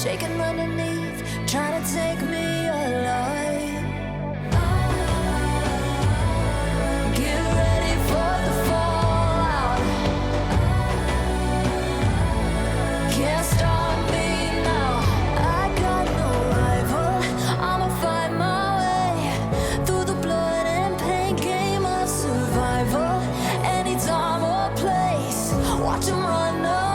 shaking underneath, trying to take me alive. Get ready for the fallout. Can't stop me now. I got no rival. I'ma find my way through the blood and pain game of survival. Any time or place, watch 'em run away.